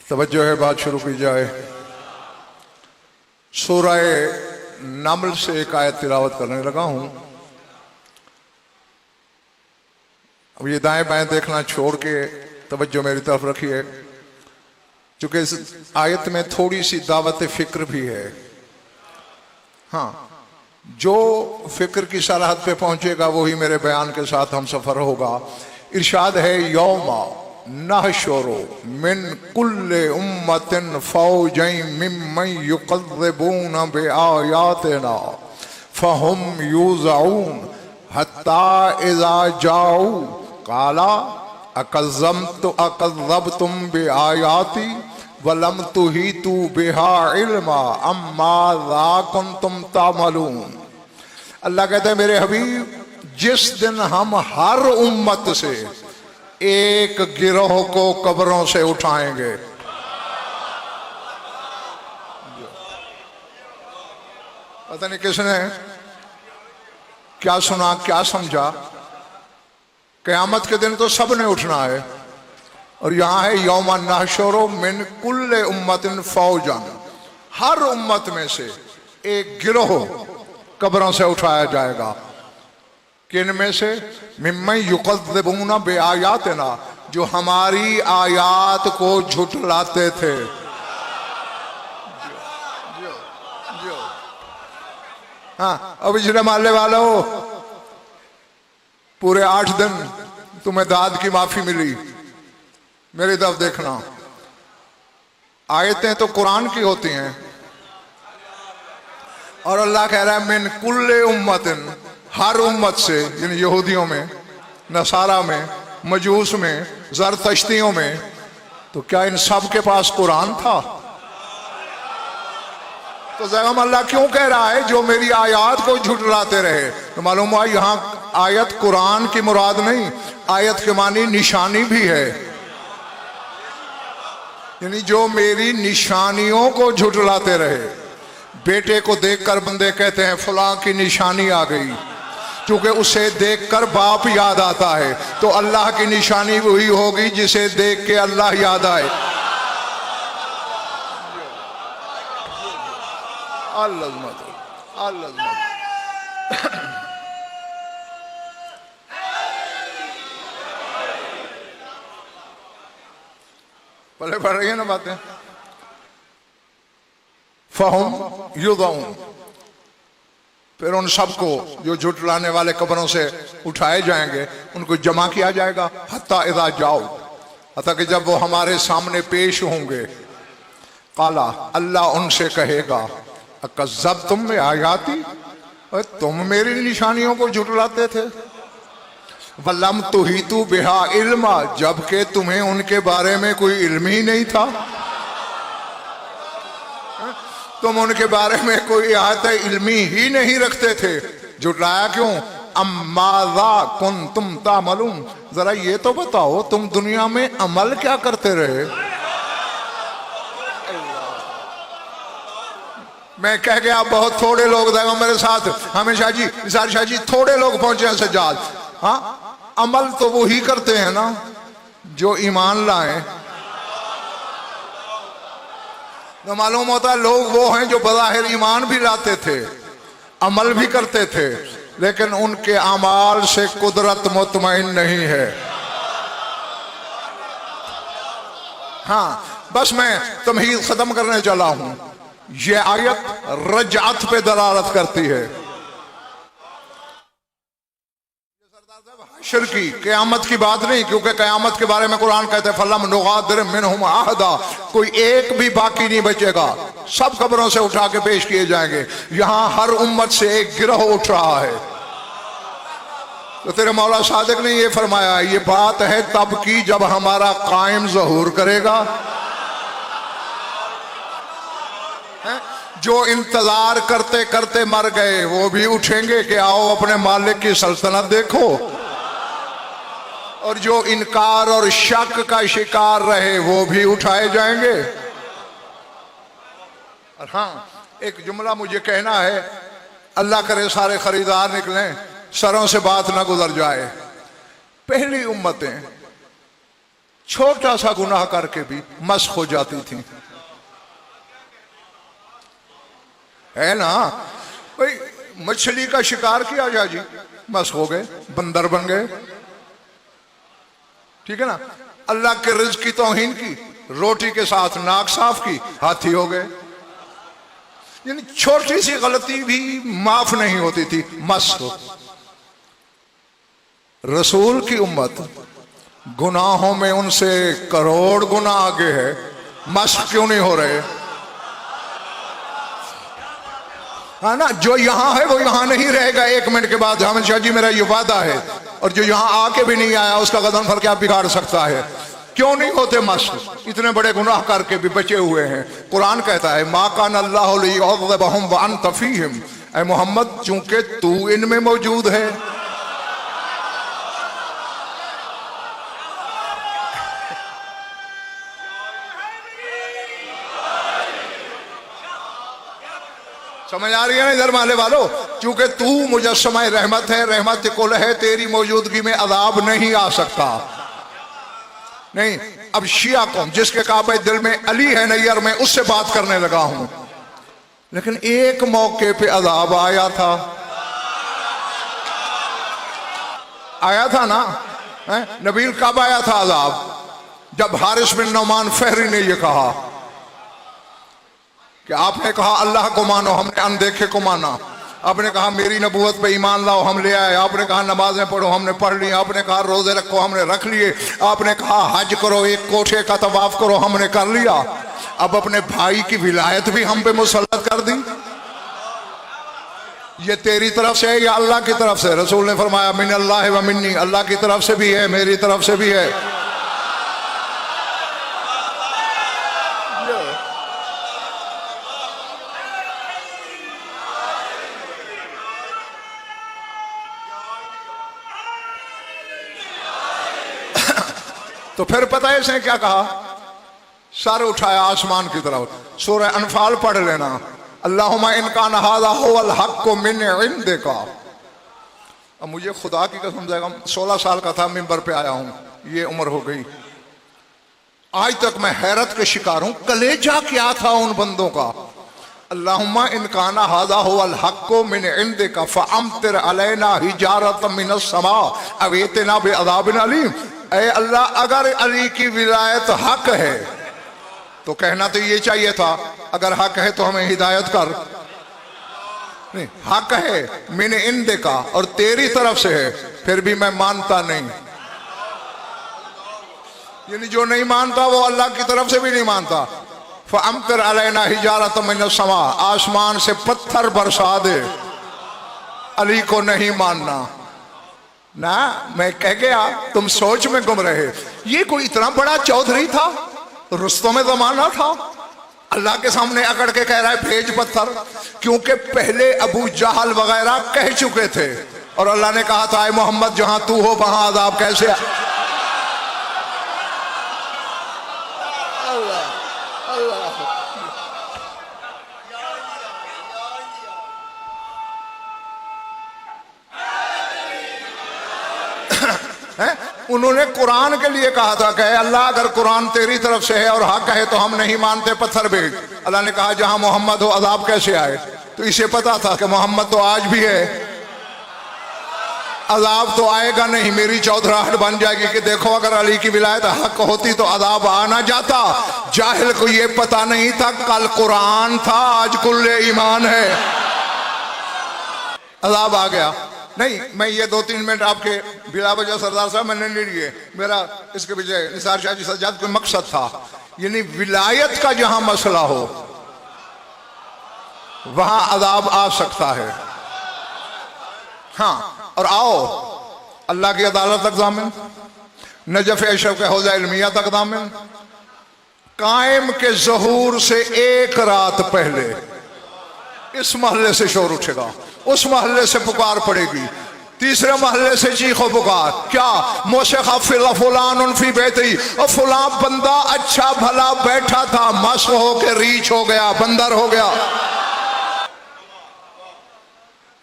तवज्जो है, बात शुरू की जाए। सूरह नमल से एक आयत तिलावत करने लगा हूं। अब ये दाएं बाएं देखना छोड़ के तवज्जो मेरी तरफ रखिए, क्योंकि इस आयत में थोड़ी सी दावत फिक्र भी है। हाँ, जो फिक्र की सरहद पे पहुंचेगा वही मेरे बयान के साथ हम सफर होगा। इरशाद है, यौमा नहशुरु मिन कुल्ले उम्मतिन फौजन मिम्मन युकज़्ज़िबून बिआयातिना फहुम यूज़ऊन हत्ता इज़ा जाऊ काला अकज़्ज़बतुम बिआयाती वलम तुहीतू बिहा इल्मा अम्माज़ा कुंतुम तामलून। अल्लाह कहते हैं, मेरे हबीब, जिस दिन हम हर उम्मत से एक गिरोह को कब्रों से उठाएंगे। पता नहीं किसने क्या सुना क्या समझा। क़यामत के दिन तो सब ने उठना है, और यहां है यौमा नहशुरु मिन कुल्ले उम्मतिन फौजन, हर उम्मत में से एक गिरोह कब्रों से उठाया जाएगा। किन में से? मिम्मन युकज़्ज़िबून बिआयातिना, जो हमारी आयात को झुठलाते थे। हाँ, अब इजरे माले वालों, पूरे 8 दिन तुम्हें दाद की माफी मिली। मेरी तरफ देखना, आयतें तो कुरान की होती हैं, और अल्लाह कह रहा है मिन कुल्ले उम्मतिन, हर उम्मत से, यानी यहूदियों में, नसारा में, मजूस में, ज़रतश्तियों में। तो क्या इन सब के पास कुरान था? तो ज़ैगम अल्लाह क्यों कह रहा है जो मेरी आयत को झुठलाते रहे? तो मालूम हुआ यहाँ आयत कुरान की मुराद नहीं, आयत के मानी निशानी भी है, यानी जो मेरी निशानियों को झुठलाते रहे। बेटे को देखकर बंदे कहते हैं फलां की निशानी आ गई, क्योंकि उसे देखकर बाप याद आता है। तो अल्लाह की निशानी वही होगी जिसे देख के अल्लाह याद आए। पहले पढ़ रही है ना बातें। फहुम युज़ऊन, फिर उन सबको जो झुठलाने वाले कब्रों से उठाए जाएंगे उनको जमा किया जाएगा। हत्ता इज़ा जाओ, हत्ता कि जब वो हमारे सामने पेश होंगे। काला, अल्लाह उनसे कहेगा, अकज़्ज़बतुम बिआयाती, तुम मेरी निशानियों को झुठलाते थे। वलम तुहीतू बिहा इल्मा, जबकि तुम्हें उनके बारे में कोई इल्म ही नहीं था। तुम उनके बारे में कोई आयत इल्मी ही नहीं रखते थे, झुठलाया क्यों? अम्माज़ा कुंतुम तामलून, जरा ये तो बताओ तुम दुनिया में अमल क्या करते रहे? मैं कह गया बहुत थोड़े लोग देगा मेरे साथ, हमेशा जी शाह जी थोड़े लोग पहुंचे हैं सज्जाद। हाँ, अमल तो वो ही करते हैं ना जो ईमान लाए। तो मालूम होता है लोग वो हैं जो बज़ाहिर ईमान भी लाते थे, अमल भी करते थे, लेकिन उनके अमाल से कुदरत मुतमईन नहीं है। हाँ, बस मैं तमहीद खत्म करने चला हूं। यह आयत रजअत पे दलालत करती है। हश्र की, क़यामत की बात नहीं, क्योंकि क़यामत के बारे में कुरान कहते हैं फलम नुगादिर मिनहुम अहदा, कोई एक भी बाकी नहीं बचेगा, सब कब्रों से उठा के पेश किए जाएंगे। यहां हर उम्मत से एक गिरोह उठ रहा है। तो तेरे मौला सादिक ने ये फरमाया, ये बात है तब की जब हमारा कायम ज़हूर करेगा। जो इंतजार करते करते मर गए वो भी उठेंगे कि आओ अपने मालिक की सल्तनत देखो, और जो इनकार और शक का शिकार रहे वो भी उठाए जाएंगे। और हाँ, एक जुमला मुझे कहना है, अल्लाह करे सारे खरीदार निकलें, सरों से बात ना गुजर जाए। पहली उम्मतें छोटा सा गुनाह करके भी मस्क हो जाती थी, है ना। भाई मछली का शिकार किया जा जी, मस्क हो गए, बंदर बन गए, ठीक है ना। अल्लाह के रिज़्क़ की तौहीन की, रोटी के साथ नाक साफ की, हाथी हो गए। यानी छोटी सी गलती भी माफ नहीं होती थी, मस्क। रसूल की उम्मत गुनाहों में उनसे करोड़ गुना आगे है, मस्क क्यों नहीं हो रहे, है ना। जो यहां है वो यहां नहीं रहेगा, 1 मिनट के बाद हमेशा जी मेरा ये वादा है, और जो यहां आके भी नहीं आया उसका कदम फल क्या बिगाड़ सकता है। क्यों नहीं होते मस्क, इतने बड़े गुनाह करके भी बचे हुए हैं। कुरान कहता है मा कान अल्लाहु लियुअज़्ज़िबहुम व अंत फ़ीहिम, ऐ मोहम्मद चूंकि तू इनमें मौजूद है। समझ आ रही है ना इधर वाले वालों, चूंकि तू मुजस्समा रहमत है, रहमत कुल है, तेरी मौजूदगी में अजाब नहीं आ सकता। नहीं, अब शिया कौम जिसके काबे दिल में अली है नैयर में, उससे बात करने लगा हूं। लेकिन एक मौके पे अजाब आया था, आया था ना, नबील कब आया था अजाब? जब हारिस बिन नौमान फहरी ने यह कहा कि आपने कहा अल्लाह को मानो, हमने अनदेखे को माना। आपने कहा मेरी नबूवत पे ईमान लाओ, हम ले आए। आपने कहा नमाजें पढ़ो, हमने पढ़ ली। आपने कहा रोजे रखो, हमने रख लिए। आपने कहा हज करो, एक कोठे का तवाफ करो, हमने कर लिया। अब अपने भाई की विलायत भी हम पे मुसल्लत कर दी। ये तेरी तरफ से है या अल्लाह की तरफ से? रसूल ने फरमाया मिन अल्लाह व मिन्नी, अल्लाह की तरफ से भी है, मेरी तरफ से भी है। तो फिर पता है इसने क्या कहा? सर उठाया आसमान की तरफ। सूरह अनफाल पढ़ लेना, अल्लाहुम्मा इन कान हाज़ा हुवल हक़्क़ु मिन इंदिका। अब मुझे खुदा की कसम देगा, 16 साल का था, मिंबर पे आया हूं, ये उम्र हो गई, आज तक मैं हैरत के शिकार हूं। कलेजा क्या था उन बंदों का। अल्लाहुम्मा इन कान हाज़ा हुवल हक़्क़ु मिन इंदिका फ़अम्तिर अलैना हिजारतम मिनस समा अव इतना बिअज़ाबिन अलीम। ऐ अल्लाह, अगर अली की विलायत हक है तो कहना तो ये चाहिए था, अगर हक है तो हमें हिदायत कर। नहीं, हक है मिन इंदिका और तेरी तरफ से है, फिर भी मैं मानता नहीं। यानी जो नहीं मानता वो अल्लाह की तरफ से भी नहीं मानता। फ़अम्तिर अलैना हिजारतम मिनस समा, आसमान से पत्थर बरसा दे। अली को नहीं मानना ना, मैं कह गया तुम सोच में गुम रहे। ये कोई इतना बड़ा चौधरी था, रुस्तों में जमाना था, अल्लाह के सामने अकड़ के कह रहा है भेज पत्थर। क्योंकि पहले अबू जहल वगैरह कह चुके थे और अल्लाह ने कहा था मोहम्मद जहां तू हो वहां अजाब कैसे है? उन्होंने कुरान के लिए कहा था कि अल्लाह अगर कुरान तेरी तरफ से है और हक है तो हम नहीं मानते, पत्थर भेज। अल्लाह ने कहा जहां मोहम्मद हो अजाब कैसे आए? तो इसे पता था कि मोहम्मद तो आज भी है, अजाब तो आएगा नहीं। मेरी चौधराहट बन जाएगी कि देखो अगर अली की विलायत हक होती तो अजाब आ ना जाता। जाहिल को ये पता नहीं था कल कुरान था, आज कुल्ले ईमान है, अजाब आ गया। नहीं, मैं ये 2-3 मिनट आपके बिला वजह सरदार साहब मैंने नहीं लिए, मेरा इसके पीछे निसार शाह जी सज्जाद कोई मकसद था। यानी विलायत का जहां मसला हो वहां अजाब आ सकता है। हाँ, और आओ अल्लाह की अदालत तक दामिन, नजफ अशरफ के हौजा इल्मिया तक दामिन। कायम के ज़हूर से एक रात पहले इस मोहल्ले से शोर उठेगा, उस मोहल्ले से पुकार पड़ेगी, तीसरे मोहल्ले से चीखो पुकार, क्या मोशेखा फुलान फी बेती, और फुला बंदा अच्छा भला बैठा था, मस हो के रीछ हो गया, बंदर हो गया।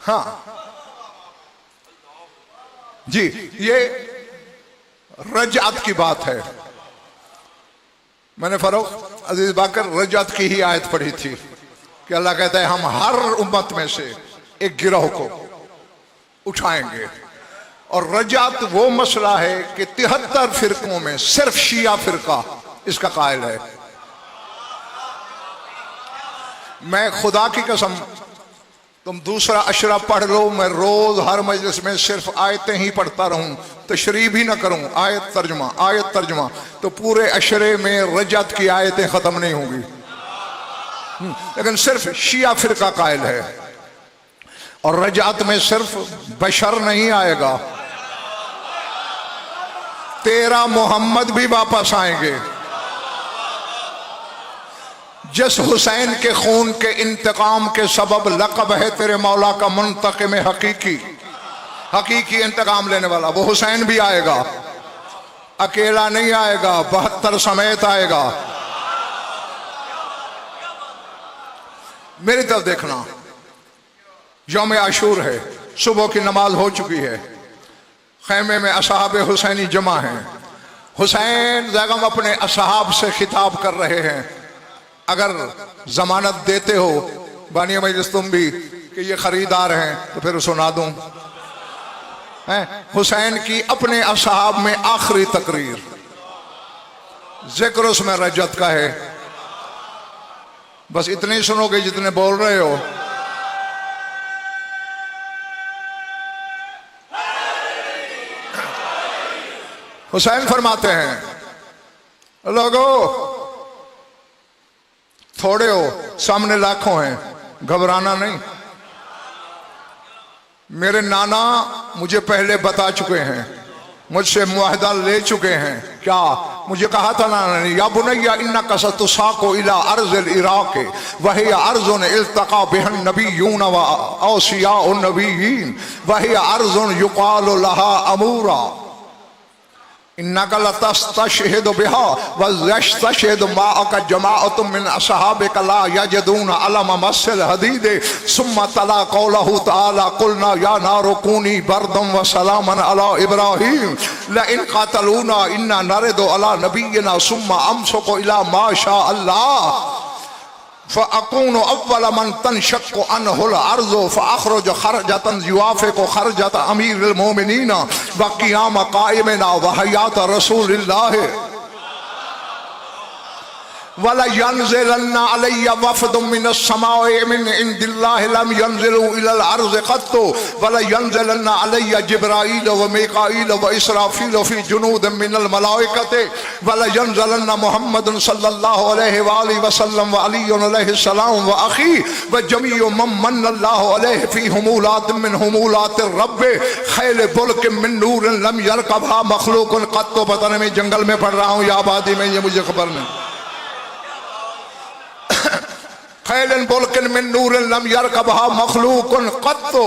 हाँ जी, ये रजात की बात है। मैंने फरूख अजीज बाकर रजत की ही आयत पढ़ी थी कि अल्लाह कहता है हम हर उम्मत में से एक गिरोह को उठाएंगे। और रजत वो मसला है कि 73 फिरकों में सिर्फ शिया फिरका इसका कायल है। मैं खुदा की कसम, तुम दूसरा अशरा पढ़ लो, मैं रोज हर मजलिस में सिर्फ आयतें ही पढ़ता रहूं, तशरीह भी ना करूं, आयत तर्जमा, तो पूरे अशरे में रजत की आयतें खत्म नहीं होंगी। लेकिन सिर्फ शिया फिरका कायल है। और रजत में सिर्फ बशर नहीं आएगा, तेरा मोहम्मद भी वापस आएंगे। जिस हुसैन के खून के इंतकाम के सबब लक़ब है तेरे मौला का मुंतक़िम हकीकी इंतकाम लेने वाला, वो हुसैन भी आएगा, अकेला नहीं आएगा, 72 समेत आएगा। मेरी तरफ देखना, यौम आशूर है, सुबह की नमाज हो चुकी है, खैमे में असहाब हुसैनी जमा हैं। हुसैन ज़ैगम अपने असहाब से खिताब कर रहे हैं, अगर जमानत देते हो बानी मजलिस तुम भी कि ये खरीदार हैं तो फिर सुना दूं। हुसैन की अपने असहाब में आखिरी तकरीर, जिक्र उसमें रजत का है। बस इतने ही सुनोगे जितने बोल रहे हो। हुसैन फरमाते हैं, लोगों थोड़े हो, सामने लाखों हैं, घबराना नहीं। मेरे नाना मुझे पहले बता चुके हैं, मुझसे मुआहदा ले चुके हैं। क्या मुझे कहा था नाना ने, या बुनैया इन्ना कसतुसाको इला अर्ज़िल इराक़ वही अर्ज़ुन इल्तक़ा बिहन नबिय्यून व औसियाउ नबिय्यीन वही अर्ज़ुन युक़ालु लहा अमूरा इन्नका लतस्तशहिदु बिहा व यस्तशहिदु माअका जमाअतुम मिन असहाबिका ला यजदूना अला ममस्सिल हदीद सुम्मा तला कौलहु तआला कुलना या नारु कूनी बरदम व सलामन अला इब्राहीम ला इन क़ातलूना इन्ना नरिदु अला नबिय्यिना सुम्मा अमसकु इला मा शा अल्लाह फ़अकूनु अव्वल मन तनशक्कु अन्हुल अर्ज़ु फ़अख़रुजु ख़रजतन युवाफ़िक़ु ख़रजत अमीरिल मोमिनीन व क़ियाम क़ाइमिना व हयात रसूलिल्लाह वला यंज़िलन्ना अलैया वफ़दुम मिनस समाए मिन इंदिल्लाहि लम यंज़िलू इलल अर्ज़ क़त्तु वला यंज़िलन्ना अलैया जिब्राईल व मीकाईल व इसराफील फ़ी जुनूदिन मिनल मलाइकति वला यंज़िलन्ना मुहम्मदुन सल्लल्लाहु अलैहि व आलिहि वसल्लम व अलीयुन अलैहि सलाम व अख़ी व जमीउ मन मन्नल्लाहु अलैहि फ़ी हुमूलातिन मिन हुमूलातिर रब्ब खैल बुल्किन मिन नूरिन लम यरकबहा मख़लूक़ुन क़त्तु। पता नहीं मैं जंगल में पढ़ रहा हूँ या आबादी में, ये मुझे खबर नहीं। खैलन बुल्किन मिन नूरिन लम यरकबहा मख़लूक़ुन क़त्तु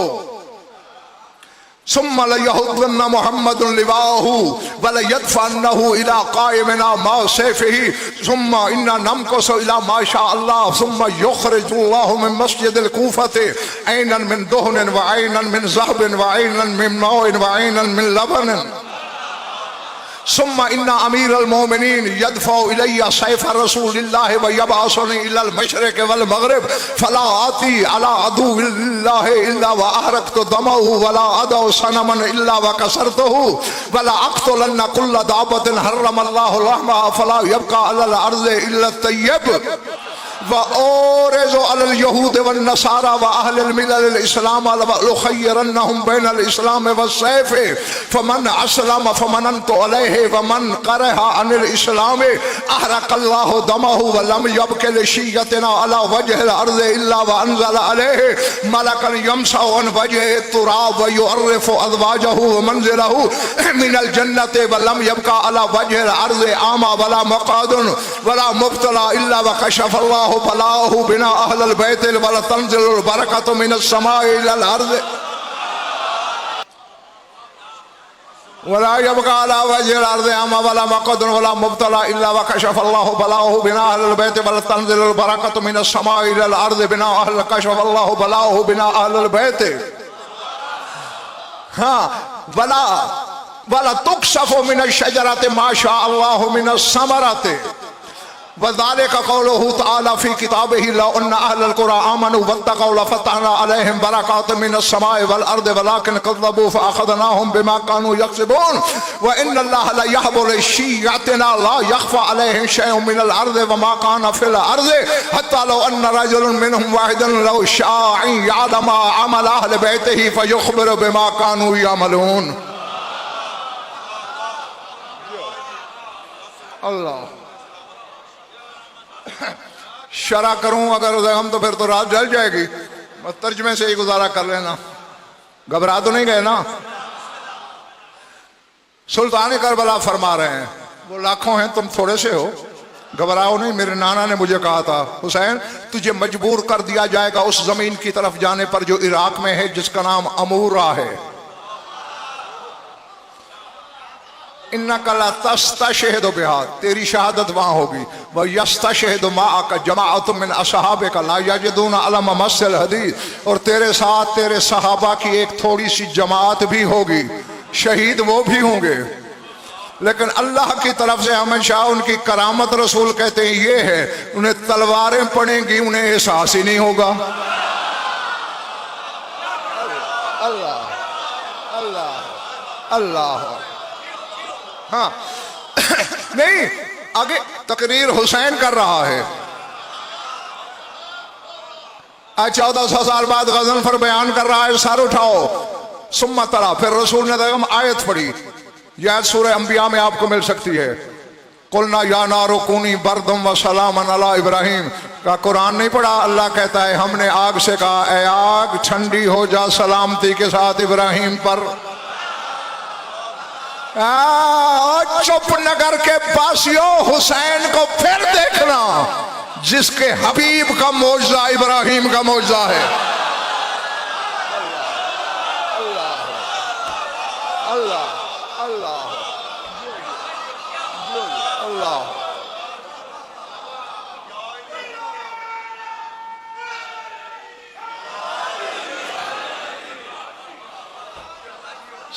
सुम्मा लयहुद्दन्ना मुहम्मदुन लिवाहु वला यदफ़अन्नहु इला क़ाइमिना मा सैफ़िही सुम्मा इन्ना नमकुसु इला मा शा अल्लाह सुम्मा युख़रिजुल्लाहु मिन मस्जिदिल कूफ़ति ऐनन मिन दुहनिन व ऐनन मिन ज़हबिन व ऐनन मिन नौइन व ऐनन मिन लबनिन सुम्मा इन्ना अमीरल मोमिनीन यदफ़उ इलैया सैफ़ रसूलिल्लाह व यबअसुनी इलल मशरिक़ वल मग़रिब फला आती अला अदुव्विल्लाह इल्ला व अहरक़तु दमहु वला अदउ सनमन इल्ला व कसरतहु वला अक़्तुलन्ना कुल्ल दाबतिन हर्रमल्लाहु लहमहा फला यबक़ा अलल अर्ज़ि इल्ला तय्यब व औरज़ु अलल यहूद व नसारा व अहलिल मिल्लल इस्लाम व लुख़य्यरन्नहुम बैनल इस्लाम व सैफ़ फमन अस्लम फमनन्तु अलैहि व मन करहा अनिल इस्लाम अहरक़ल्लाहु दमहु व लम यबक़ि लिशिय्यतिना अला वजहिल अर्ज़ि इल्ला व अंज़ल अलैहि मलकन यमसहु अन वजहि तुराब व युअर्रिफ़ु अज़वाजहु व मंज़िलहु मिनल जन्नति व लम यबक़ा अला वजहिल अर्ज़ि आमा वला मक़ादुन वला मुब्तला इल्ला व कशफ़ल्लाहु बलाहु बिना अहलल बैतिल वला तंज़िलुल बरकतु मिनस समाई इलल अर्ज़ वला यबक़ा अला वजहिल अर्ज़ि आमा वला मक़दुन वला मुब्तला इल्ला व कशफ़ल्लाहु बलाहु बिना अहलल बैति वला तंज़िलुल बरकतु मिनस समाई इलल अर्ज़ बिना अहल कशफ़ल्लाहु बलाहु बिना अहलल बैति हाँ वला तुक्शफ़ु मिनश शजरति मा शा अल्लाहु मिनस समरति वज़ालिका क़ौलुहु तआला फ़ी किताबिही लौ अन्ना अहलल क़ुरा आमनू वत्तक़ौ लफ़तहना अलैहिम बरकातिम मिनस समाइ वल अर्दि वलाकिन कज़्ज़बू फ़अख़ज़नाहुम बिमा कानू यक्सिबून व इन्नल्लाह ला यहबु लिशियतिना ला यख़फ़ा अलैहि शैउन मिनल अर्दि व मा कान फ़िल अर्दि हत्ता लौ अन्न रजुलन मिनहुम वाहिदन लौ शाअ अन यअलम अमल अहलि बैतिही फ़युख़बिरु बिमा कानू यअमलून। अल्लाह शरा करूं अगर हम तो फिर तो रात जल जाएगी। बस तर्जमे से ही गुजारा कर लेना। घबरा तो नहीं गए ना? सुल्तान करबला फरमा रहे हैं वो लाखों हैं तुम थोड़े से हो, घबराओ नहीं। मेरे नाना ने मुझे कहा था हुसैन तुझे मजबूर कर दिया जाएगा उस जमीन की तरफ जाने पर जो इराक में है जिसका नाम अमूरा है। इन्नका ला तस्तशहिदु बिहा, तेरी शहादत वहां होगी। व यस्तशहिदु माअका जमाअतुम मिन असहाबिका ला यजिदूना अलम मसल हदीद, और तेरे साथ तेरे सहाबा की एक थोड़ी सी जमात भी होगी, शहीद वो भी होंगे। लेकिन अल्लाह की तरफ से हमेशा उनकी करामत रसूल कहते हैं ये है उन्हें तलवारें पड़ेंगी उन्हें एहसास ही नहीं होगा। अल्लाह अल्लाह अल्लाह। हाँ नहीं, आगे तकरीर हुसैन कर रहा है। आज 1400 साल बाद गज़नफ़र बयान कर रहा है, सर उठाओ। सुम्मा तला, फिर रसूल ने आयत पढ़ी, यह सूरह अंबिया में आपको मिल सकती है। कुलना या नारो कूनी बरदम व सलामन अला इब्राहिम का कुरान नहीं पढ़ा। अल्लाह कहता है हमने आग से कहा ऐ आग ठंडी हो जा सलामती के साथ इब्राहिम पर। चुपनगर के बासियों हुसैन को फिर देखना जिसके हबीब का मौजज़ा इब्राहिम का मौजज़ा है। अल्लाह अल्लाह अल्लाह।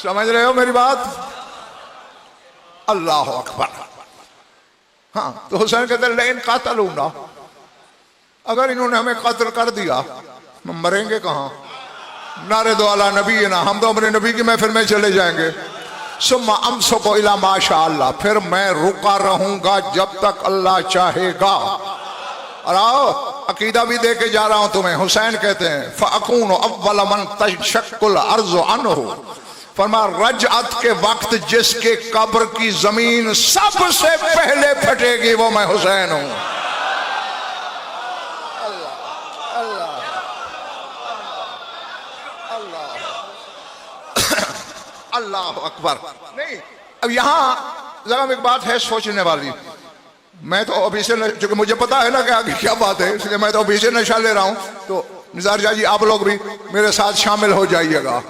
समझ रहे हो मेरी बात? अल्लाह अकबर। हाँ तो हुसैन कहते लेकिन कातलूना, अगर इन्होंने हमें कत्ल कर दिया हम मरेंगे कहाँ? नारे दो अला नबी ना, हम तो अपने नबी की महफिल में चले जाएंगे। सुम्मा अमसो को इला माशा अल्लाह, फिर मैं रुका रहूंगा जब तक अल्लाह चाहेगा। और आओ अकीदा भी दे के जा रहा हूं तुम्हें। हुसैन कहते हैं फ़अकूनु अव्वल मन तशक्कुल अर्ज़ु अन्हु, फरमा रजअत के वक्त जिसके कब्र की जमीन सबसे पहले फटेगी वो मैं हुसैन हूं। अल्लाह अल्लाह अल्लाह अल्लाह अकबर। नहीं अब यहां जरा एक बात है सोचने वाली। मैं तो अभी से, चूंकि मुझे पता है ना कि आगे क्या बात है, इसलिए मैं तो अभी से नशा ले रहा हूं। तो निज़ार जी आप लोग भी मेरे साथ शामिल हो जाइएगा।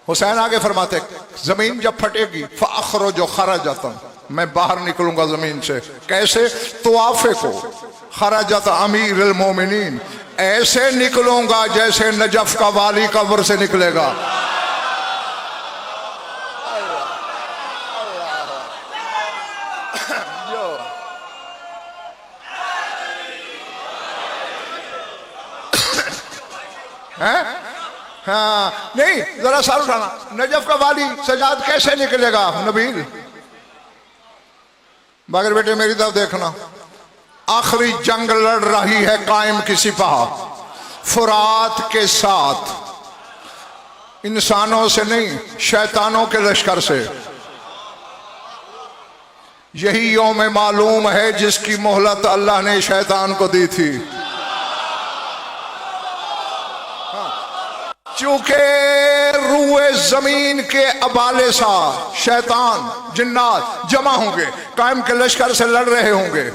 हुसैन आगे फरमाते जमीन जब फटेगी फ़अख़रुजु ख़रजतन, मैं बाहर निकलूंगा जमीन से। कैसे? तुआफ़े को ख़रजत अमीरुल मोमिनीन, ऐसे निकलूंगा जैसे नजफ का वाली कब्र से निकलेगा। हाँ नहीं जरा सर उठाना। नजफ का वाली सजाद कैसे निकलेगा नबील? मगर बेटे मेरी तरफ देखना, आखिरी जंग लड़ रही है कायम की सिपाह फुरात के साथ, इंसानों से नहीं शैतानों के लश्कर से। यही यौम मालूम है जिसकी मोहलत अल्लाह ने शैतान को दी थी। चूंकि रूए जमीन के अबाले सा शैतान जिन्नात जमा होंगे, कायम के लश्कर से लड़ रहे होंगे।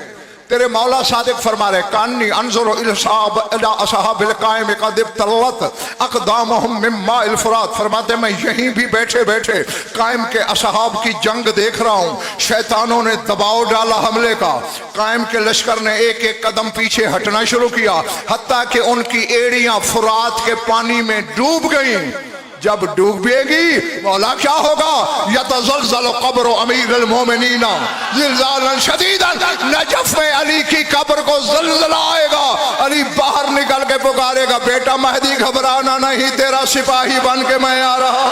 तेरे मौला सादिक फरमा रहे कान्नी अनजुरु इला असहाबिल कायम कद इब्तलत अक़दामुहुम मिन माइल फुरात, फरमाते मैं यहीं भी बैठे बैठे कायम के असहाब की जंग देख रहा हूँ। शैतानों ने दबाव डाला हमले का, कायम के लश्कर ने एक एक कदम पीछे हटना शुरू किया, हत्ता कि उनकी एड़ियां फुरात के पानी में डूब गईं। जब डूबेगी मौला क्या होगा, यतज़ल्ज़ल क़ब्र अमीरुल मोमिनीन ज़िलज़ालन शदीदन, नजफ में अली की कब्र को ज़ल्ज़ला आएगा। अली बाहर निकल के पुकारेगा, बेटा महदी घबराना नहीं, तेरा सिपाही बन के मैं आ रहा।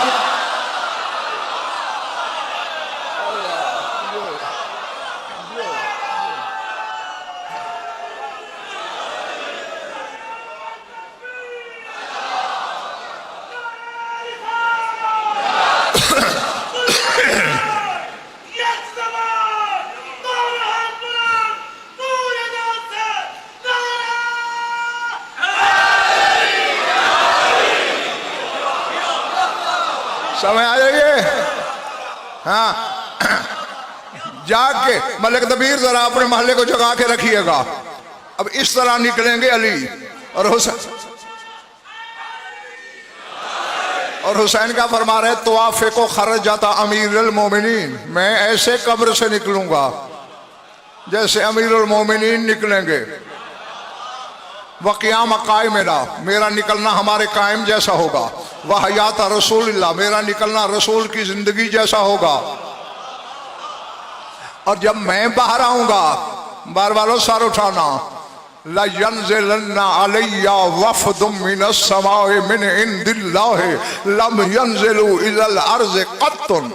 समय आ जाइए। हाँ, जाके मलिक दबीर जरा अपने मोहल्ले को जगा के रखिएगा। अब इस तरह निकलेंगे अली और हुसैन का फरमा रहे, तवाफ़े को खर्ज जाता अमीरुल मोमिनीन, मैं ऐसे कब्र से निकलूंगा जैसे अमीरुल मोमिनीन निकलेंगे। वह क़ियाम कायमेना, मेरा निकलना हमारे कायम जैसा होगा। वह हयात रसूलुल्लाह, मेरा निकलना रसूल की जिंदगी जैसा होगा। और जब मैं बाहर आऊंगा, बार बार सर उठाना, ला यंज़िलन्ना अलैया वफ़दुम मिनस समाए मिन इंदिल्लाहि लम यंज़िलू इलल अर्ज़ क़त्तुन,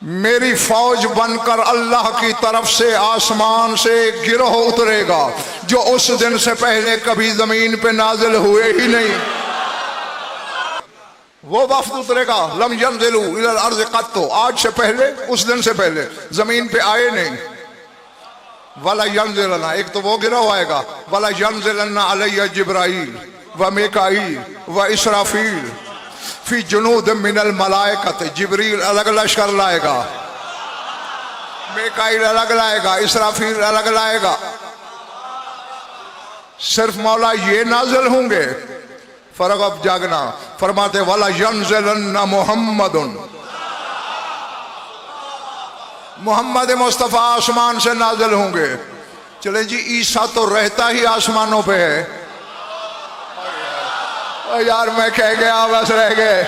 मेरी फौज बनकर अल्लाह की तरफ से आसमान से गिरोह उतरेगा जो उस दिन से पहले कभी जमीन पे नाजिल हुए ही नहीं। वो वफ्द उतरेगा, लम यंज़िलू इलल अर्ज़ क़त्तु, आज से पहले, उस दिन से पहले जमीन पे आए नहीं। वला यंज़िलना, एक तो वो गिरोह आएगा, वला यंज़िलन्ना अलैया जिब्राईल व मीकाईल व इसराफील फी जुनूद मिनल मलाइकत, जिब्रील अलग लश्कर लाएगा, मीकाईल अलग लाएगा, इसराफील अलग लाएगा। सिर्फ मौला ये नाजिल होंगे, फर्क अब जागना। फरमाते वाला यंज़िलन्ना मुहम्मदुन, मोहम्मद मुस्तफ़ा आसमान से नाजिल होंगे। चले जी, ईसा तो रहता ही आसमानों पे है। यार मैं कह गया, बस रह गए।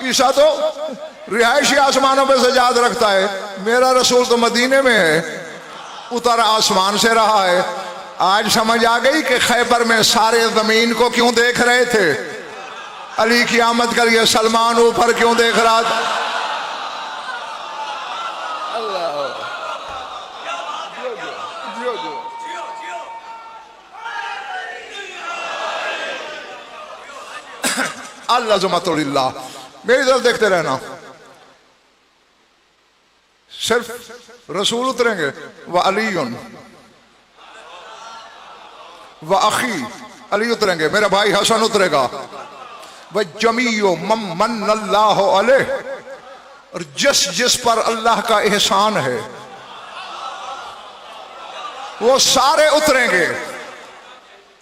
ईसा तो रिहायशी आसमानों पे सजाद रखता है, मेरा रसूल तो मदीने में है, उतर आसमान से रहा है। आज समझ आ गई कि खैबर में सारे जमीन को क्यों देख रहे थे, अली की आमद कर ये सलमान ऊपर क्यों देख रहा था। अल्लाह, मेरी तरफ देखते रहना। सिर्फ रसूल उतरेंगे, वह अलीयुन वह अखी, अली उतरेंगे, मेरा भाई हसन उतरेगा, वह जमीयो मम्मन अल्लाह अलैह, और जिस जिस पर अल्लाह का एहसान है वो सारे उतरेंगे।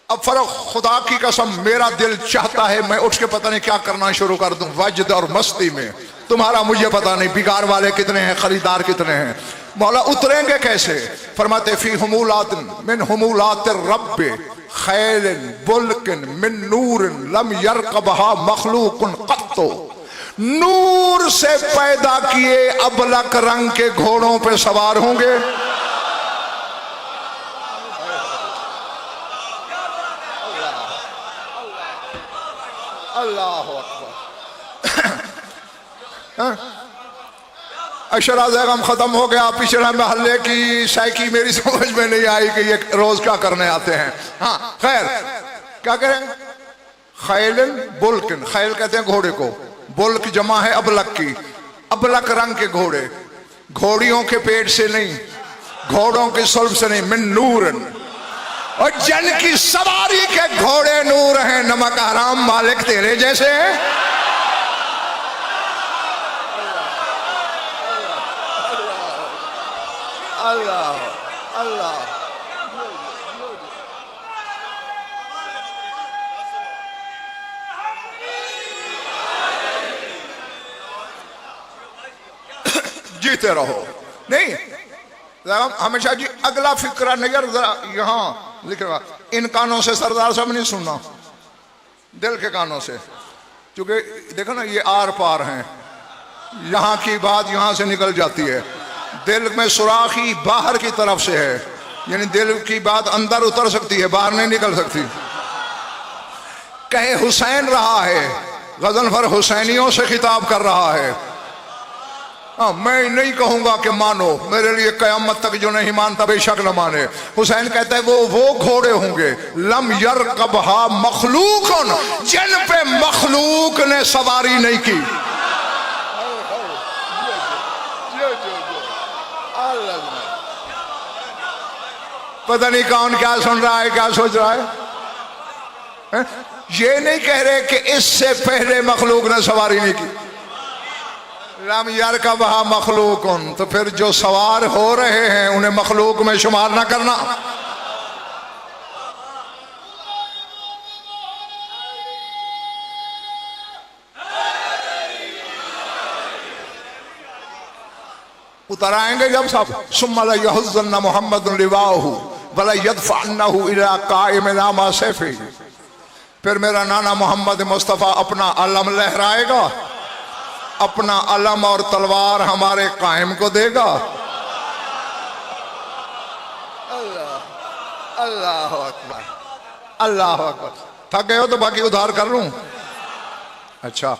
अब फर्क, खुदा की कसम मेरा दिल चाहता है मैं उठ के पता नहीं क्या करना शुरू कर दूं वजद और मस्ती में। तुम्हारा मुझे पता नहीं बिगाड़ वाले कितने हैं, खरीदार कितने हैं। मौला उतरेंगे कैसे? फरमाते फी हुमूलातिन मिन हुमूलातिर रब्ब खैलिन बुल्किन मिन नूरिन लम यरकबहा मखलूकुन क़त्तु, नूर से पैदा किए अबलक रंग के घोड़ों पे सवार होंगे। अल्लाह अकबर। अशरा ज़ैगम खत्म हो गया, पिछड़ा महल्ले की शायकी मेरी समझ में नहीं आई कि ये रोज क्या करने आते हैं। हाँ खैर, क्या करें? खैलन बुल्किन, खैल कहते हैं घोड़े को, बुल्क जमा है अबलक की, अबलक रंग के घोड़े, घोड़ियों के पेट से नहीं, घोड़ों के सुल्ब से नहीं, मिन नूरन, और जन की सवारी के घोड़े नूर हैं, नमक हराम मालिक तेरे जैसे हैं। अल्लाह अल्लाह, जीते रहो। नहीं हमेशा जी अगला फिक्रा नजर यहाँ लिखेगा, इन कानों से सरदार साहब नहीं सुनना, दिल के कानों से। क्योंकि देखो ना, ये आर पार हैं, यहाँ की बात यहाँ से निकल जाती है, दिल में सुराखी बाहर की तरफ से है, यानी दिल की बात अंदर उतर सकती है, बाहर नहीं निकल सकती। कहे हुसैन रहा है, गजनफर हुसैनियों से खिताब कर रहा है। मैं नहीं कहूंगा कि मानो, मेरे लिए कयामत तक जो नहीं मानता बेशक न माने। हुसैन कहता है वो घोड़े होंगे लम यरकबहा मखलूकन, जिन पे मखलूक ने सवारी नहीं की। पता नहीं कौन क्या सुन रहा है, क्या सोच रहा है। ये नहीं कह रहे कि इससे पहले मखलूक ने सवारी नहीं की। लम यरकबहा मखलूकन, तो फिर जो सवार हो रहे हैं उन्हें मखलूक में शुमार ना करना। उतर आएंगे जब सब, सुम्मा ला यहुज़्ज़न्ना मुहम्मदुन लिवाहु वला यदफ़अन्नहु इला काइम नामा सैफ़ी। फिर मेरा नाना मोहम्मद मुस्तफ़ा अपना अलम लहराएगा, अपना अलम और तलवार हमारे कायम को देगा। अल्लाह अल्लाह अकबर, अल्लाह अकबर। थक गए हो तो बाकी उधार कर लूं? अच्छा,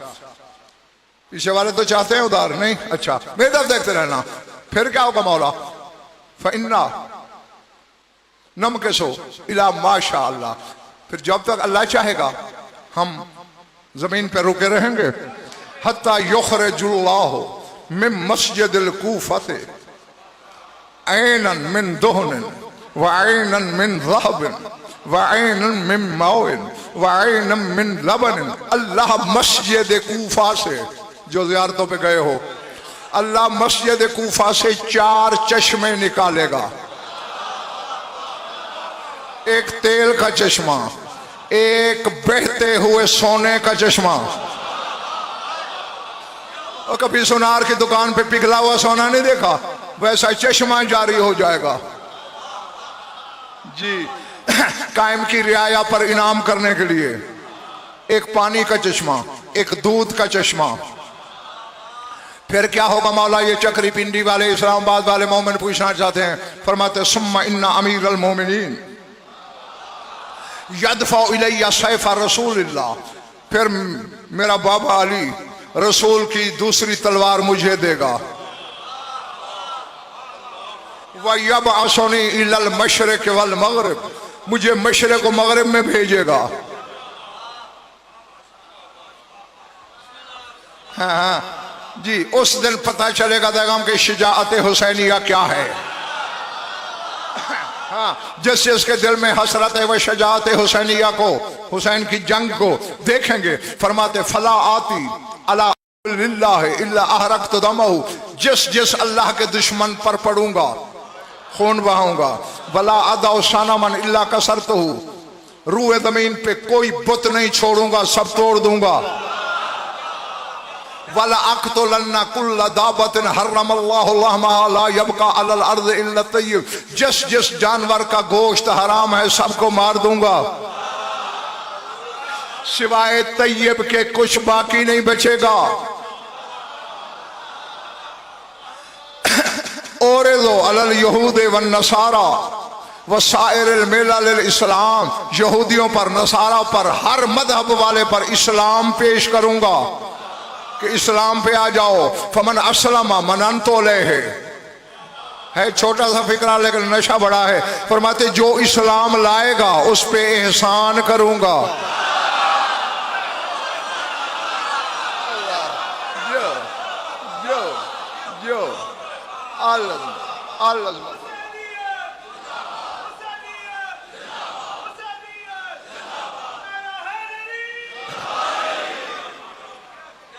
पीछे वाले तो चाहते हैं उधार, नहीं? अच्छा, मेरी तरफ देखते रहना। फिर क्या होगा मौला? फ़इन्ना नम के सो इला माशा अल्लाह। फिर जब तक अल्लाह चाहेगा हम जमीन पर रुके रहेंगे। हत्ता युखरिजुल्लाहु मिन मस्जिदिल कूफते ऐनन मिन दुहनिन व ऐनन मिन ज़हबिन व ऐनन मिन माउइन व ऐनन मिन लबनिन। अल्लाह मस्जिद कूफा से, जो ज़ियारतों पे गए हो, अल्लाह मस्जिद कूफा से 4 चश्मे निकालेगा। एक तेल का चश्मा, एक बहते हुए सोने का चश्मा। और कभी सोनार की दुकान पे पिघला हुआ सोना नहीं देखा? वैसा चश्मा जारी हो जाएगा जी, कायम की रियाया पर इनाम करने के लिए। एक पानी का चश्मा, एक दूध का चश्मा। फिर क्या होगा मौला? ये चक्री पिंडी वाले इस्लामाबाद वाले मोमिन पूछना चाहते हैं। फरमाते सुम्मा इन्ना अमीर अल मोमिनीन यदफ़अ इलैया सैफ़ रसूलिल्लाह। फिर मेरा बाबा अली रसूल की दूसरी तलवार मुझे देगा। व यबअसुनी इलल मशरिक़ वल मग़रिब, मुझे मशरिक़ व मग़रिब में भेजेगा। हाँ जी, उस दिन पता चलेगा पैगाम की शुजाअत हुसैनिया क्या है। हाँ, जिस जिसके दिल में हसरत है वह शुजाअत हुसैनिया को, हुसैन की जंग को देखेंगे। फरमाते फला आती अला लिल्लाह इल्ला अहरक़्तु दमहु, जिस जिस अल्लाह के दुश्मन पर पड़ूंगा खून बहाऊंगा। वला अदअ सनमन इल्ला कसरतहु, रूए जमीन पे कोई बुत नहीं छोड़ूंगा, सब तोड़ दूंगा। वला अक़्तुलन्ना कुल्ला दाबतिन हर्रमल्लाहु लहमहा ला यबका अलल अर्ज़ इल्ला तय्यब, जिस जिस जानवर का गोश्त हराम है सबको मार दूंगा, सिवाय तय्यब के कुछ बाकी नहीं बचेगा। औरेज़ो अलल यहूद व नसारा व साइरिल मिलल इस्लाम, यहूदियों पर, नसारा पर, हर मजहब वाले पर इस्लाम पेश करूंगा कि इस्लाम पे आ जाओ। फमन असलमा मनन तो ले है छोटा सा फिक्रा लेकिन नशा बड़ा है। फरमाते जो इस्लाम लाएगा उस पे एहसान करूंगा।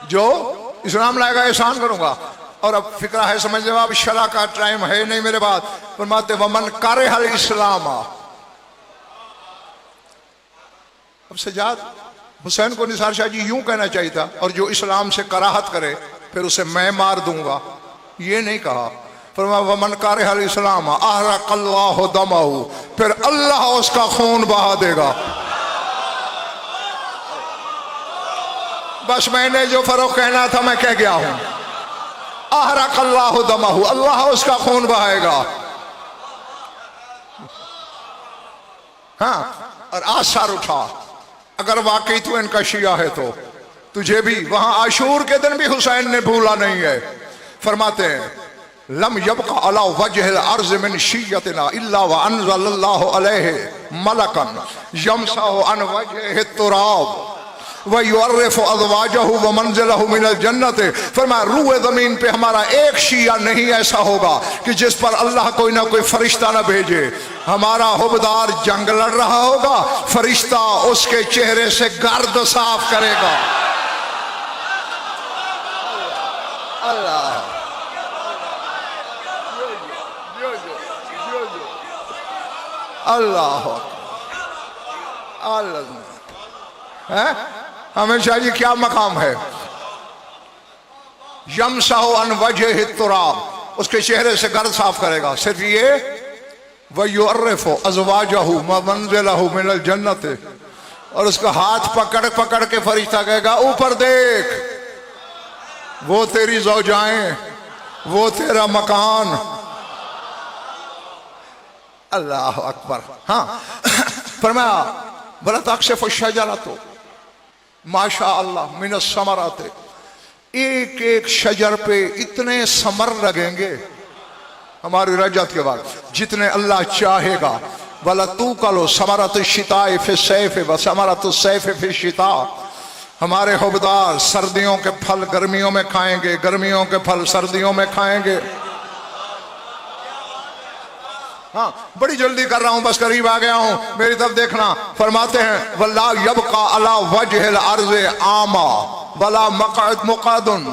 जो इस्लाम लाएगा एहसान करूंगा। और अब फिक्रा है, समझ लो, अब शरा का टाइम है नहीं मेरे पास। फरमाते वमन करहल इस्लाम, अब सजाद हुसैन को निसार शाह जी यूं कहना चाहिए था, और जो इस्लाम से कराहत करे फिर उसे मैं मार दूंगा, ये नहीं कहा। फरमाया वमन करहल इस्लाम अहरक़ल्लाहु दमहु, फिर अल्लाह उसका खून बहा देगा। बस मैंने जो फरोख कहना था मैं कह गया हूं। अहरक अल्लाह दमहु, अल्लाह उसका खून बहाएगा। हाँ, और आसार उठा, अगर वाकई तू इनका शिया है तो तुझे भी वहां आशूर के दिन भी हुसैन ने भूला नहीं है। फरमाते हैं लम यबका अला वजहिल अर्ज़ मिन शिय्यतिना इल्ला व अनज़लल्लाहु अलैहि मलकन यमसहु अन वजहित तुराब व युअर्रिफु अज़वाजहु व मंज़िलहु मिनल जन्नत। फरमाया रूए ज़मीन पे हमारा एक शिया नहीं ऐसा होगा कि जिस पर अल्लाह कोई ना कोई फरिश्ता ना भेजे। हमारा हुबदार जंग लड़ रहा होगा, फरिश्ता उसके चेहरे से गर्द साफ करेगा। अल्लाह अल्लाह अल्लाह, हमेशा जी क्या मकाम है। यमसहु अन वजहित तुराब, उसके चेहरे से गर्द साफ करेगा। सिर्फ ये वयुर्रिफु अज़वाजहु व मंज़िलहु मिनल जन्नत, और उसका हाथ पकड़ पकड़ के फरिश्ता कहेगा ऊपर देख, वो तेरी ज़ौजाएं, वो तेरा मकान। अल्लाह अकबर। हाँ, फरमाया बला तक़शिफ़ु शजरतु माशा अल्लाह मिनस समराते, एक एक शजर पे इतने समर लगेंगे हमारी रजत के बाद जितने अल्लाह चाहेगा। वला तू कलो समरत शिताए फिर सैफ व समरत सैफ फिर शिता, हमारे हुबदार सर्दियों के फल गर्मियों में खाएंगे, गर्मियों के फल सर्दियों में खाएंगे। हाँ, बड़ी जल्दी कर रहा हूं, बस करीब आ गया हूं, मेरी तरफ देखना। फरमाते हैं वल्ला यबका अला वजहिल अर्ज़ आमा वला मुक़अदुन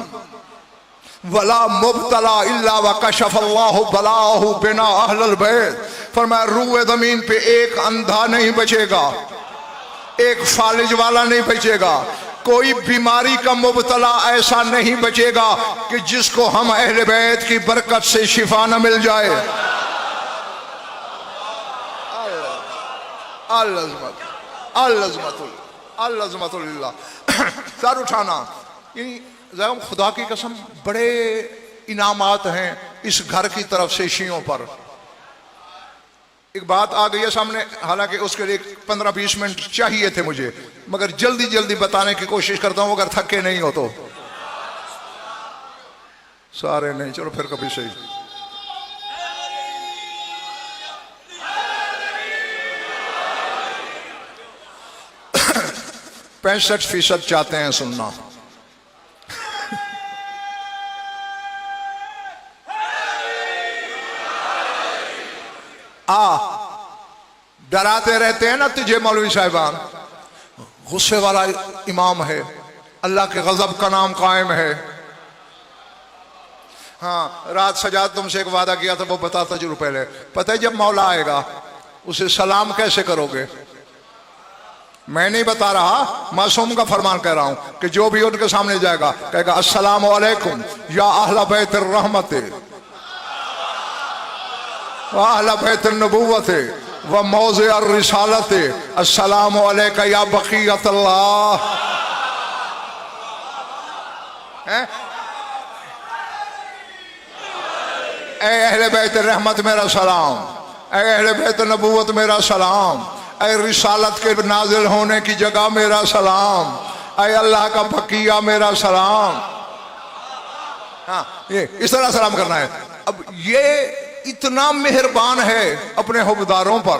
वला मुब्तला इल्ला व कशफ़ल्लाहु बलाहु बिना अहलल बैत। फरमाया रूए ज़मीन पे एक अंधा नहीं बचेगा, एक फालिज वाला नहीं बचेगा, कोई बीमारी का मुब्तला ऐसा नहीं बचेगा कि जिसको हम अहले बैत की बरकत से शिफा न मिल जाए। अल्लाह सर उठाना, खुदा की कसम बड़े इनामात हैं इस घर की तरफ से शियों पर। एक बात आ गई है सामने, हालांकि उसके लिए 15-20 मिनट चाहिए थे मुझे, मगर जल्दी जल्दी बताने की कोशिश करता हूं, अगर थके नहीं हो तो। सारे नहीं, चलो फिर कभी सही। 65% चाहते हैं सुनना। डराते रहते हैं ना तुझे मौलवी साहिबान, गुस्से वाला इमाम है, अल्लाह के गजब का नाम कायम है। हाँ, रात सजाद तुमसे एक वादा किया था, वो बताता जरूर पहले। पता है जब मौला आएगा उसे सलाम कैसे करोगे? मैं नहीं बता रहा, मासूम का फरमान कह रहा हूं कि जो भी उनके सामने जाएगा कहेगा अस्सलामु अलैकुम या अहला बैत रहमत व अहला बैत नबुव्वत व मौज़े रिसालत, अस्सलामु अलैका या बक़ियत अल्लाह। ए अहले बैत रहमत मेरा सलाम, ए अहले बैत नबुव्वत मेरा सलाम, ऐ रिसालत के नाजिल होने की जगह मेरा सलाम, ऐ अल्लाह का बकिया मेरा सलाम। हाँ, ये इस तरह सलाम करना है। अब ये इतना मेहरबान है अपने हुबदारों पर।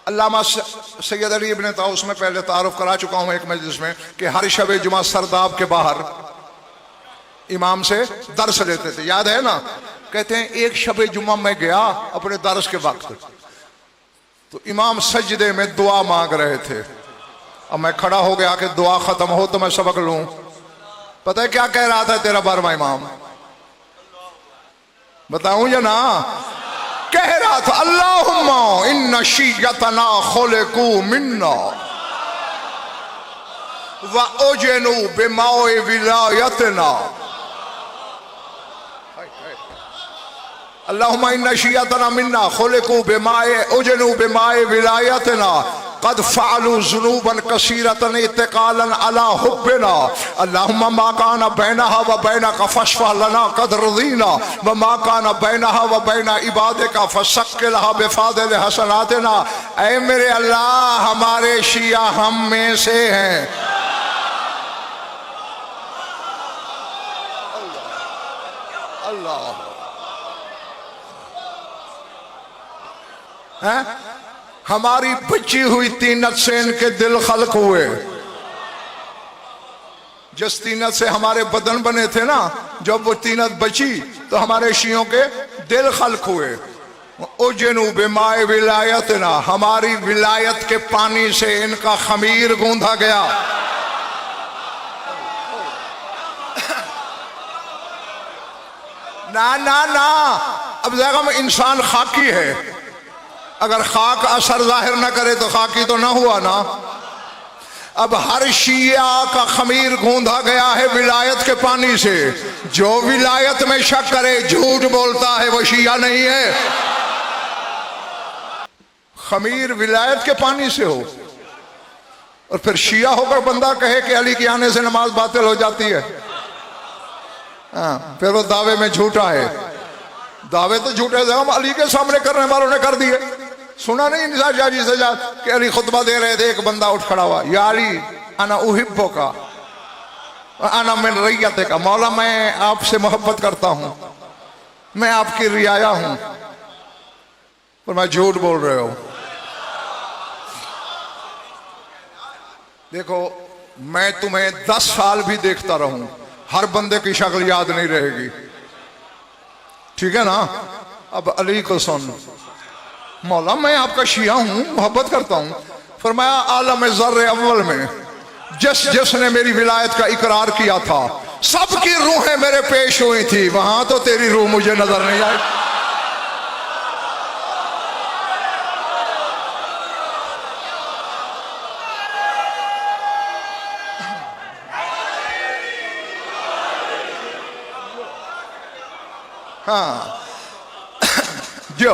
अल्लामा सैयद अली इब्न ताउस में पहले तारुफ करा चुका हूं एक मजलिस में कि हर शब जुमा सरदाब के बाहर इमाम से दर्स लेते थे, याद है ना? कहते हैं एक शब जुमा में गया अपने दर्स के वक्त, तो इमाम सजदे में दुआ मांग रहे थे। अब मैं खड़ा हो गया कि दुआ खत्म हो तो मैं सबक लूं। पता है क्या कह रहा था तेरा 12वां इमाम? बताऊं या ना? कह रहा था अल्लाहुम्मा इन्ना शियतना खुलिकू मिन्ना व उजनु बिमाए विलायतना। अल्लाहुम्मा इन्ना शियतना मिन्ना खुलिकू बिमाए उजनु बिमाए विलायतना कद फ़अलू ज़ुनूबन कसीरतन इत्तिकालन अला हुब्बिना अल्लाहुम्मा मा काना बैनहा व बैनका फशफ़ह लना कद रज़ीना व मा काना बैनहा व बैन इबादिका फशक्किलहा बिफ़ादिल हसनातिना। ऐ मेरे अल्लाह, हमारे शिया हम में से हैं। अल्लाह है, हमारी बची हुई तीनत से इनके दिल खल्क हुए। जिस तीनत से हमारे बदन बने थे ना, जब वो तीनत बची तो हमारे शियों के दिल खल्क हुए। उजनू बिमाए विलायत ना, हमारी विलायत के पानी से इनका खमीर गूंधा गया। ना ना ना, अब देखो में इंसान खाकी है, अगर खाक असर जाहिर ना करे तो खाकी तो ना हुआ ना। अब हर शिया का खमीर गूंधा गया है विलायत के पानी से। जो विलायत में शक करे, झूठ बोलता है, वो शिया नहीं है। खमीर विलायत के पानी से हो और फिर शिया होकर बंदा कहे कि अली के आने से नमाज बातिल हो जाती है, हाँ, फिर वो दावे में झूठा है। दावे तो झूठे थे, हम अली के सामने करने वालों ने कर दिए। सुना नहीं निसार शाह जी से कि अली खुतबा दे रहे थे, एक बंदा उठ खड़ा हुआ, या अली अना उहिब्बो का अना मिन रैयते का, मौला मैं आपसे मोहब्बत करता हूं, मैं आपकी रियाया हूं। पर मैं झूठ बोल रहे हो। देखो, मैं तुम्हें 10 साल भी देखता रहूं, हर बंदे की शक्ल याद नहीं रहेगी, ठीक है ना। अब अली को सुन, मौला मैं आपका शिया हूं, मोहब्बत करता हूं। फरमाया आलम ज़र्र अव्वल में जिसने मेरी विलायत का इकरार किया था, सबकी रूहें मेरे पेश हुई थी, वहां तो तेरी रूह मुझे नजर नहीं आई। हाँ, जो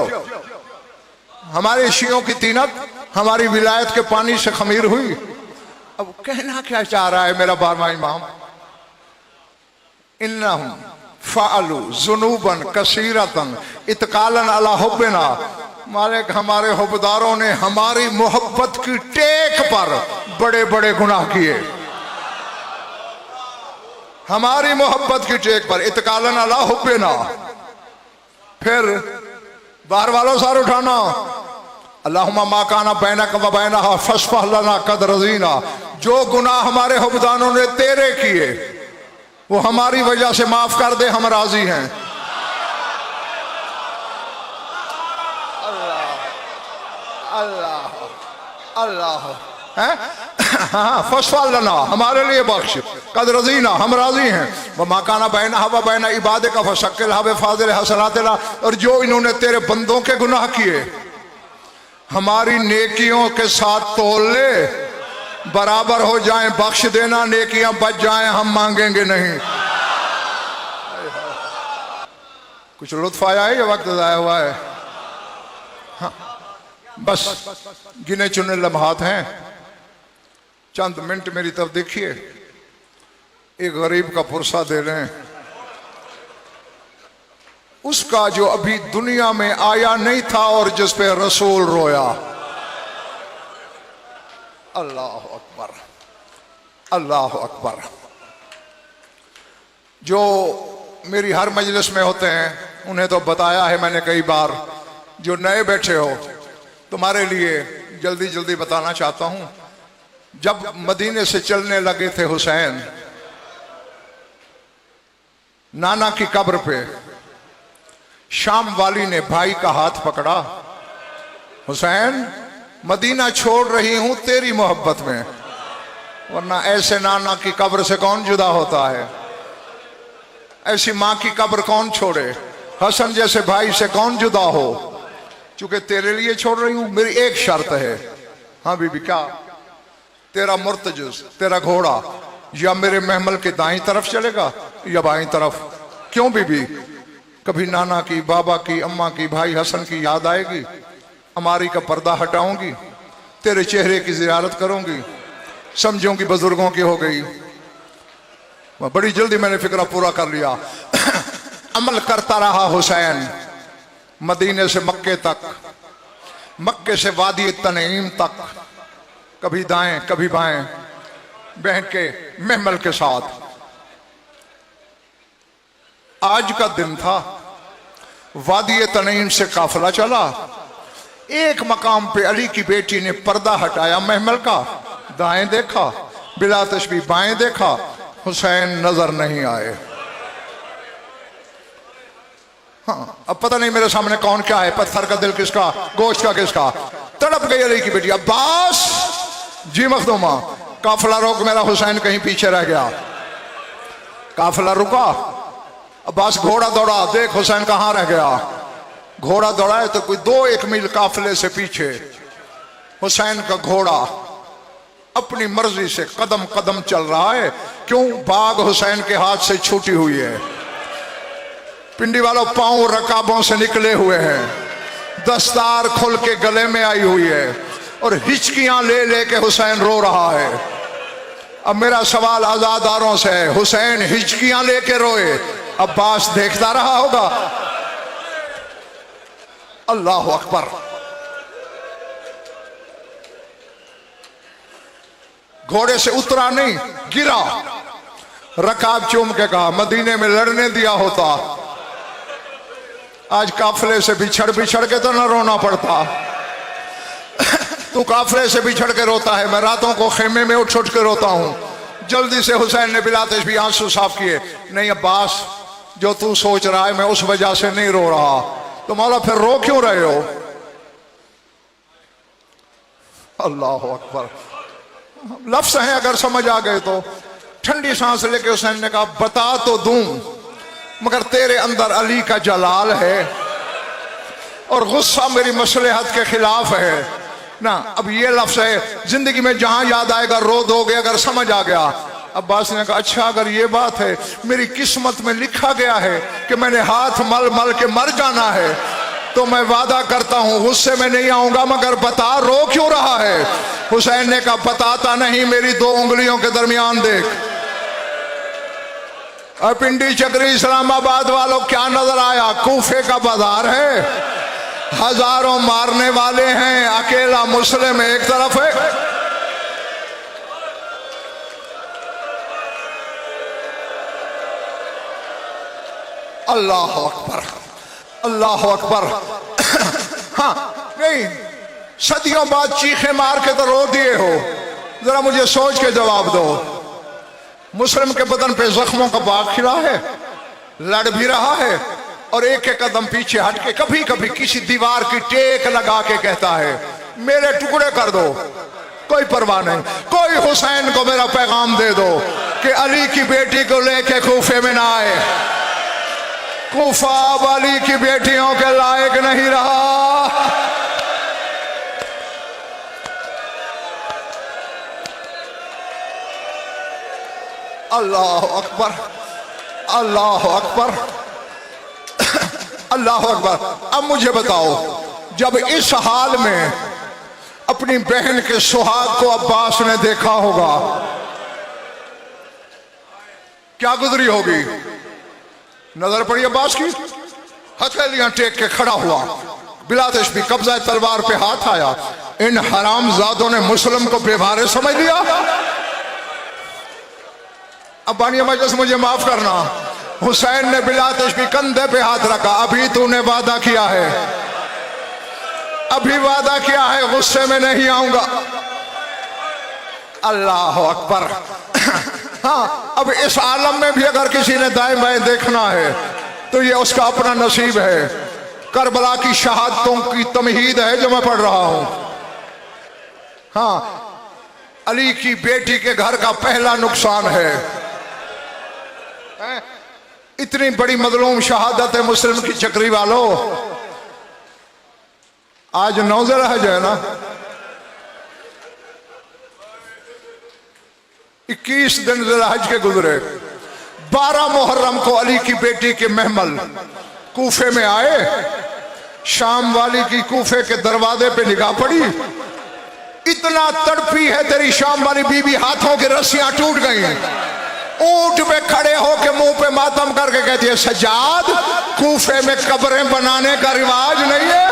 हमारे शियों की तीनत हमारी विलायत के पानी से खमीर हुई। अब कहना क्या चाह रहा है मेरा 12वां इमाम? इन्नहुम फ़अलू ज़ुनूबन कसीरतन इत्कालन अला हुब्बिना, मालिक हमारे हुब्बदारों ने हमारी मोहब्बत की टेक पर बड़े बड़े गुनाह किए। हमारी मोहब्बत की टेक पर इत्कालन अला हुब्बिना। फिर बाहर वालों सार उठाना, अल्लाहुम्मा मा काना बैनका व बैनहा फशफ़ह लना कद रज़ीना। जो गुनाह हमारे हुब्बदारों ने तेरे किए वो हमारी वजह से माफ कर दे, हम राजी हैं। अल्लाह अल्लाह अल्लाह है, हाँ, फशफ़ह लना, हमारे लिए बख्श, कद रज़ीना, हम राजी हैं। व मा काना बैनहा व बैन इबादिका फशक्किलहा बिफ़ादिल हसनातिना। और जो इन्होंने तेरे बंदों के गुनाह किए हमारी नेकियों के साथ तोल ले, बराबर हो जाएं, बख्श देना, नेकियां बच जाएं, हम मांगेंगे नहीं। कुछ लुत्फ आया है या वक्त ज़ाया हुआ है? हाँ, बस गिने चुने लम्हात हैं, चंद मिनट मेरी तरफ देखिए। एक गरीब का पुरसा दे रहे हैं, उसका जो अभी दुनिया में आया नहीं था और जिस पे रसूल रोया। अल्लाह अकबर अल्लाह अकबर। जो मेरी हर मजलिस में होते हैं उन्हें तो बताया है मैंने कई बार, जो नए बैठे हो तुम्हारे लिए जल्दी जल्दी बताना चाहता हूं। जब मदीने से चलने लगे थे हुसैन, नाना की कब्र पे शाम वाली ने भाई का हाथ पकड़ा, हुसैन मदीना छोड़ रही हूं तेरी मोहब्बत में, वरना ऐसे नाना की कब्र से कौन जुदा होता है, ऐसी मां की कब्र कौन छोड़े, हसन जैसे भाई से कौन जुदा हो। चूंकि तेरे लिए छोड़ रही हूं, मेरी एक शर्त है। हाँ बीबी, क्या? तेरा मुर्तजुज, तेरा घोड़ा या मेरे महमल के दाईं तरफ चलेगा या बाईं तरफ। क्यों बीबी? कभी नाना की, बाबा की, अम्मा की, भाई हसन की याद आएगी, अमारी का पर्दा हटाऊंगी, तेरे चेहरे की जियारत करूंगी, समझूंगी बुजुर्गों की हो गई। बड़ी जल्दी मैंने फिक्रा पूरा कर लिया। अमल करता रहा हुसैन मदीने से मक्के तक, मक्के से वादी तनईम तक, कभी दाएं कभी बाएं बहन के महमल के साथ। आज का दिन था, वादी तनईम से काफिला चला। एक मकाम पे अली की बेटी ने पर्दा हटाया महमल का, दाएं देखा, बिला तशबी बाएं देखा, हुसैन नजर नहीं आए। हाँ, अब पता नहीं मेरे सामने कौन क्या है, पत्थर का दिल किसका, गोश्त का किसका। तड़प गई अली की बेटी, अब्बास जी मखदूमा काफिला रोक मेरा, हुसैन कहीं पीछे रह गया। काफिला रुका, अब्बास घोड़ा दौड़ा, देख हुसैन कहां रह गया। घोड़ा दौड़ाए तो कोई 2-1 मील काफिले से पीछे हुसैन का घोड़ा अपनी मर्जी से कदम कदम चल रहा है। क्यों? बाग हुसैन के हाथ से छूटी हुई है। पिंडी वालों, पांव रकाबों से निकले हुए हैं, दस्तार खुल के गले में आई हुई है और हिचकियां ले लेके हुसैन रो रहा है। अब मेरा सवाल आजादारों से है, हुसैन हिचकियां लेके रोए, अब्बास देखता रहा होगा? अल्लाह अकबर। घोड़े से उतरा नहीं, गिरा। रकाब चूम के कहा, मदीने में लड़ने दिया होता, आज काफिले से बिछड़ बिछड़ के तो न रोना पड़ता। तू काफिले से बिछड़ के रोता है, मैं रातों को खेमे में उठ उठ के रोता हूं। जल्दी से हुसैन ने बिला तशबी आंसू साफ किए। नहीं अब्बास, जो तू सोच रहा है मैं उस वजह से नहीं रो रहा। तो मौला फिर रो क्यों रहे हो? अल्लाह अकबर। लफ्ज हैं, अगर समझ आ गए तो। ठंडी सांस लेके हुसैन ने कहा, बता तो दूं, मगर तेरे अंदर अली का जलाल है और गुस्सा मेरी मसलहत के खिलाफ है ना। अब ये लफ्ज है, जिंदगी में जहां याद आएगा रो दोगे, अगर समझ आ गया। अब्बास ने कहा, अच्छा अगर ये बात है, मेरी किस्मत में लिखा गया है कि मैंने हाथ मल मल के मर जाना है, तो मैं वादा करता हूं गुस्से में नहीं आऊंगा, मगर बता रो क्यों रहा है? हुसैन ने कहा, बताता नहीं, मेरी 2 उंगलियों के दरमियान देख। और पिंडी चक्री इस्लामाबाद वालों, क्या नजर आया? कूफे का बाजार है, हजारों मारने वाले हैं, अकेला मुस्लिम एक तरफ है। अल्लाह अकबर, अल्लाह अकबर। हाँ नहीं, सदियों बाद चीखे मार के तो रो दिए हो, जरा मुझे सोच के जवाब दो। मुस्लिम के बदन पे जख्मों का बाग खिला है, लड़ भी रहा है और एक एक कदम पीछे हट के कभी कभी किसी दीवार की टेक लगा के कहता है, मेरे टुकड़े कर दो, कोई परवाह नहीं, कोई हुसैन को मेरा पैगाम दे दो कि अली की बेटी को लेके कूफे में ना आए। कूफा अब अली की बेटियों के लायक नहीं रहा। अल्लाह अकबर, अल्लाह अकबर, अल्लाह अकबर। अब मुझे बताओ, जब इस हाल में अपनी बहन के सुहाग को अब्बास ने देखा होगा, क्या गुजरी होगी? नजर पड़ी अब्बास की, हथेलियां टेक के खड़ा हुआ, बिला तशबी कब्जा तलवार पे हाथ आया। इन हरामजादों ने मुस्लिम को बेवारे समझ लिया। अब बानिया मजलिस मुझे माफ करना, हुसैन ने बिला तशबी कंधे पे हाथ रखा, अभी तूने वादा किया है, अभी वादा किया है, गुस्से में नहीं आऊंगा। अल्लाह अकबर। हाँ, अब इस आलम में भी अगर किसी ने दाएं बाएं देखना है तो ये उसका अपना नसीब है। करबला की शहादतों की तमहीद है जो मैं पढ़ रहा हूं। हाँ, अली की बेटी के घर का पहला नुकसान है। इतनी बड़ी मजलूम शहादत है मुस्लिम की चक्री वालों। आज नौजर है जो है ना, 21 दिन ज़िलहज के गुजरे, 12 मुहर्रम को अली की बेटी के महमल कूफे में आए। शाम वाली की कूफे के दरवाजे पे निगाह पड़ी, इतना तड़पी है तेरी शाम वाली बीबी, हाथों की रस्सियां टूट गई। ऊंट पे खड़े होके मुंह पे मातम करके कहती है, सज्जाद कूफे में कब्रें बनाने का रिवाज नहीं है।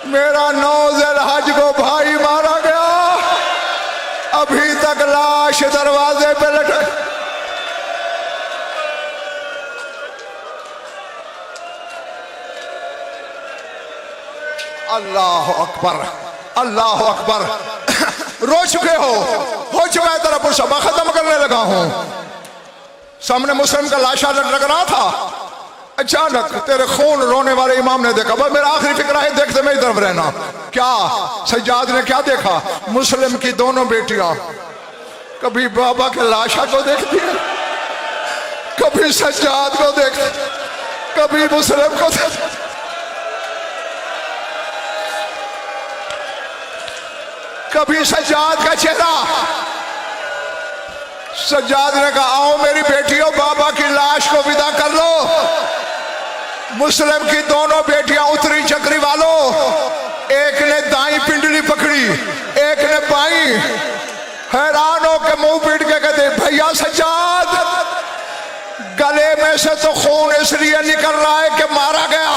मेरा 9 ज़िलहज को भाई मारा गया, अभी तक लाश दरवाजे पे लटक। अल्लाह अकबर, अल्लाह अकबर। रो चुके हो चुका है तेरा पुरसबा, खत्म करने लगा हूं। सामने मुस्लिम का लाशा लग रहा था, अचानक तेरे खून रोने वाले इमाम ने देखा। बस मेरा आखिरी फिक्र है, देखते मेरी तरफ रहना। क्या सज्जाद ने क्या देखा? मुस्लिम की दोनों बेटियां कभी बाबा के लाशा को देखती है, कभी सज्जाद को देखती, कभी मुस्लिम को देखती। कभी सज्जाद का चेहरा। सज्जाद ने कहा, आओ मेरी बेटियों, बाबा की लाश को विदा कर लो। मुस्लिम की दोनों बेटियां उतरी चक्री वालों, एक ने दाई पिंडली पकड़ी, एक ने बाई। हैरान होकर मुंह पीट के कहते, भैया सज्जाद, गले में से तो खून इसलिए निकल रहा है कि मारा गया,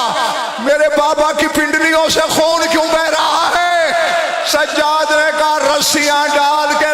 मेरे बाबा की पिंडलियों से खून क्यों बह रहा है? सज्जाद ने कहा, रस्सियां डाल के